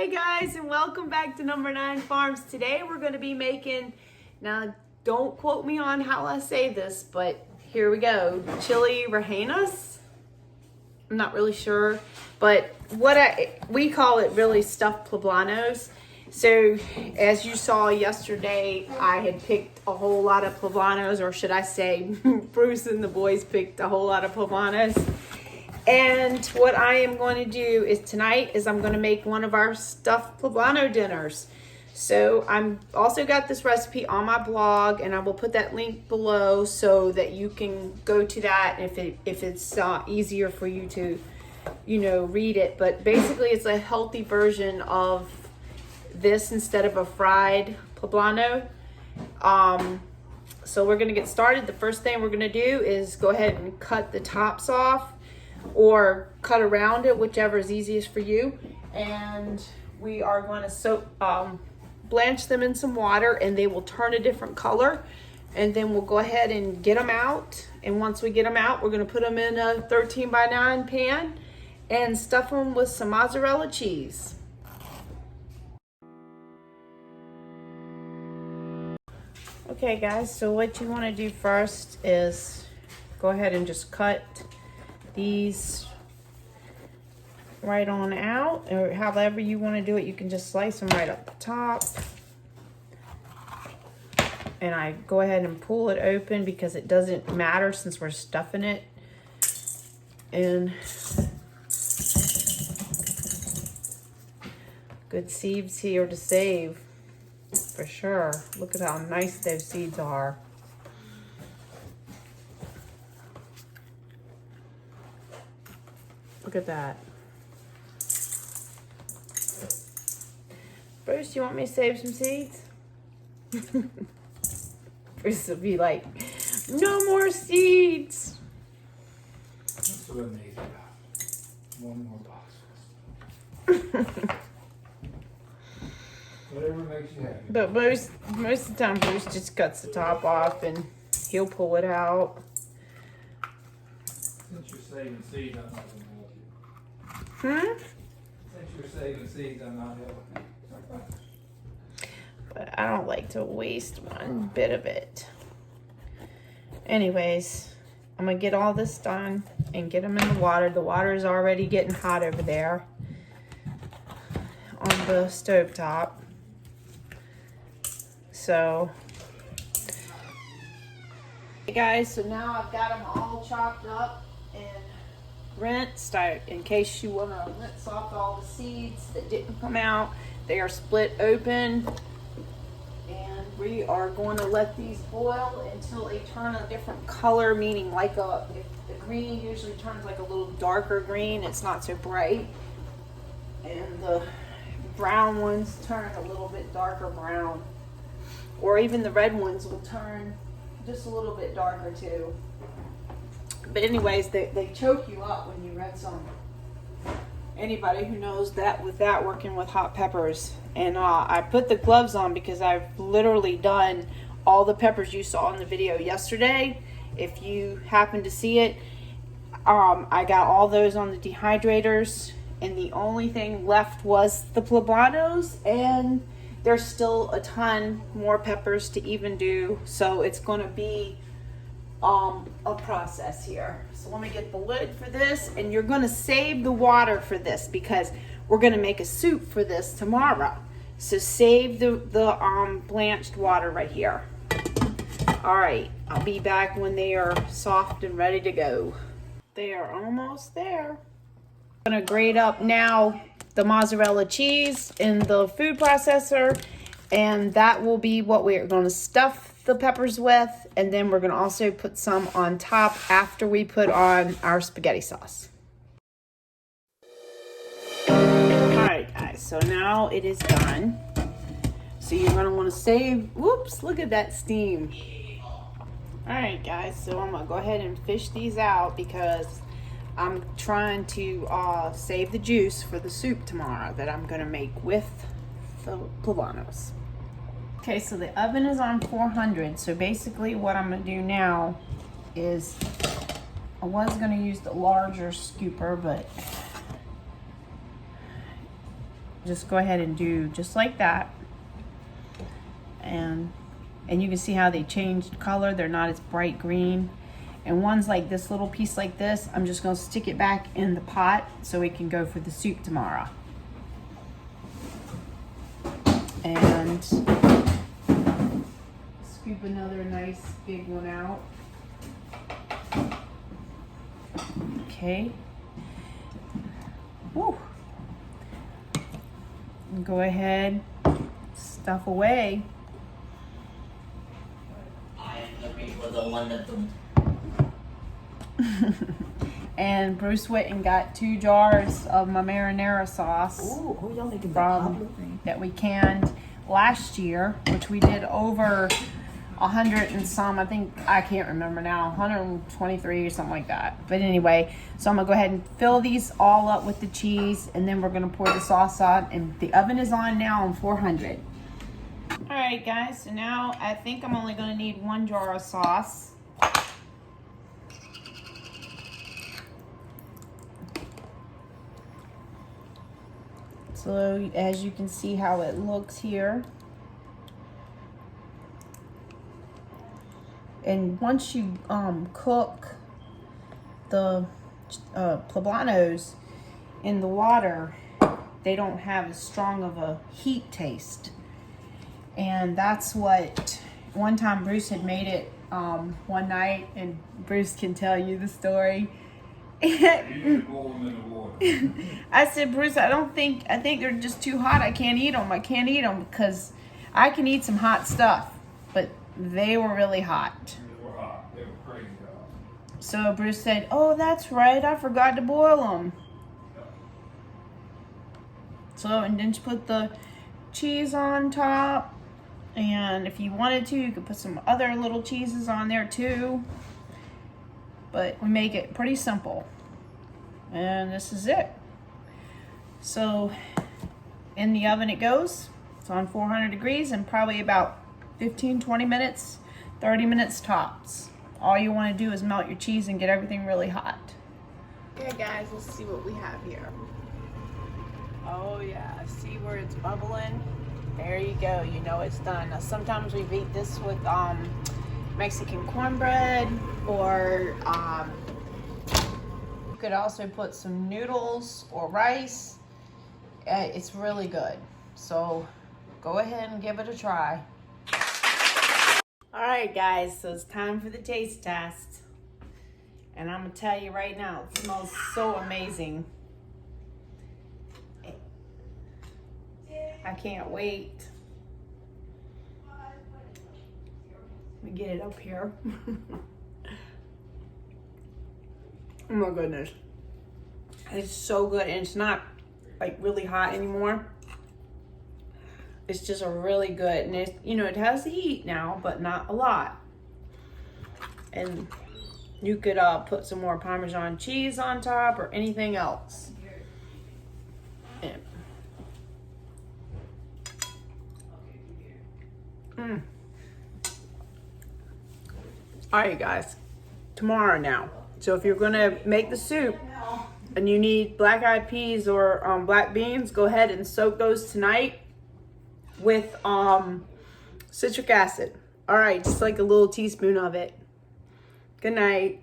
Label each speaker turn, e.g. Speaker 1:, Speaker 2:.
Speaker 1: Hey guys, and welcome back to Number 9 Farms. Today we're going to be making, now don't quote me on how I say this, but here we go, Chili Rellenos. I'm not really sure, but we call it really stuffed Poblanos. So as you saw yesterday, I had picked a whole lot of Poblanos, or should I say Bruce and the boys picked a whole lot of Poblanos. And what I am going to do is tonight I'm going to make one of our stuffed Poblano dinners. So I'm also got this recipe on my blog, and I will put that link below so that you can go to that if it's easier for you to, read it. But basically, it's a healthy version of this instead of a fried poblano. So we're going to get started. The first thing we're going to do is go ahead and cut the tops off, or cut around it, whichever is easiest for you. And we are going to blanch them in some water, and they will turn a different color. And then we'll go ahead and get them out. And once we get them out, we're going to put them in a 13x9 pan and stuff them with some mozzarella cheese. Okay guys, so what you want to do first is go ahead and just cut these right on out, or however you want to do it. You can just slice them right up the top, and I go ahead and pull it open because it doesn't matter since we're stuffing it. And good seeds here to save for sure. Look at how nice those seeds are. Look at that. Bruce, you want me to save some seeds? Bruce will be like, no more seeds.
Speaker 2: That's what I'm amazed about. One more box. Whatever makes you happy.
Speaker 1: But most of the time, Bruce just cuts the top off and he'll pull it out.
Speaker 2: Since you're saving seeds, I'm not going to help you.
Speaker 1: Hmm?
Speaker 2: Since you're saving seeds, I'm not helping you.
Speaker 1: But I don't like to waste one bit of it. Anyways, I'm going to get all this done and get them in the water. The water is already getting hot over there on the stove top. So, hey guys, so now I've got them all chopped up and rinsed. In case you want to rinse off all the seeds that didn't come out, they are split open. And we are going to let these boil until they turn a different color, meaning if the green usually turns like a little darker green, it's not so bright. And the brown ones turn a little bit darker brown. Or even the red ones will turn just a little bit darker too. But anyways, they choke you up when you rinse them. Anybody who knows that without working with hot peppers. And I put the gloves on because I've literally done all the peppers you saw in the video yesterday. If you happen to see it, I got all those on the dehydrators, and the only thing left was the Poblanos, and there's still a ton more peppers to even do. So it's going to be a process here. So let me get the lid for this, and you're going to save the water for this because we're going to make a soup for this tomorrow. So save the blanched water right here. All right, I'll be back when they are soft and ready to go. They are almost there. I'm going to grate up now the mozzarella cheese in the food processor, and that will be what we're going to stuff the peppers with, and then we're going to also put some on top after we put on our spaghetti sauce. Alright guys, so now it is done. So you're going to want to save, whoops, look at that steam. Alright guys, so I'm going to go ahead and fish these out because I'm trying to save the juice for the soup tomorrow that I'm going to make with the Poblanos. Okay, so the oven is on 400. So basically what I'm going to do now is, I was going to use the larger scooper, but just go ahead and do just like that. And you can see how they changed color. They're not as bright green. And one's like this little piece like this. I'm just gonna stick it back in the pot so we can go for the soup tomorrow. And scoop another nice big one out. Okay. Woo. And go ahead, stuff away.
Speaker 3: I am looking for the one that the
Speaker 1: And Bruce went and got 2 jars of my marinara sauce
Speaker 3: y'all making
Speaker 1: that we canned last year, which we did over 100 and some, I think, I can't remember now, 123 or something like that. But anyway, so I'm gonna go ahead and fill these all up with the cheese, and then we're gonna pour the sauce on, and the oven is on now on 400. All right, guys, so now I think I'm only gonna need 1 jar of sauce. So as you can see how it looks here. And once you cook the Poblanos in the water, they don't have as strong of a heat taste. And that's what, one time Bruce had made it one night, and Bruce can tell you the story. I said, Bruce, I think they're just too hot. I can't eat them because I can eat some hot stuff, but they were really hot.
Speaker 2: They were hot. They were crazy hot.
Speaker 1: So Bruce said, oh, that's right, I forgot to boil them. So, and then you put the cheese on top, and if you wanted to, you could put some other little cheeses on there too. But we make it pretty simple. And this is it. So in the oven it goes. It's on 400 degrees and probably about 15, 20 minutes, 30 minutes tops. All you want to do is melt your cheese and get everything really hot. Okay guys, let's see what we have here. Oh yeah, see where it's bubbling? There you go, you know it's done. Now sometimes we've eaten this with Mexican cornbread, or you could also put some noodles or rice. It's really good. So go ahead and give it a try. All right guys, so it's time for the taste test. And I'm gonna tell you right now, it smells so amazing. I can't wait. Let me get it up here. Oh my goodness. It's so good, and it's not like really hot anymore. It's just a really good, and it, you know, it has the heat now, but not a lot. And you could put some more Parmesan cheese on top or anything else. And, all right guys, tomorrow now. So if you're gonna make the soup and you need black-eyed peas or black beans, go ahead and soak those tonight with citric acid. All right, just like a little teaspoon of it. Good night.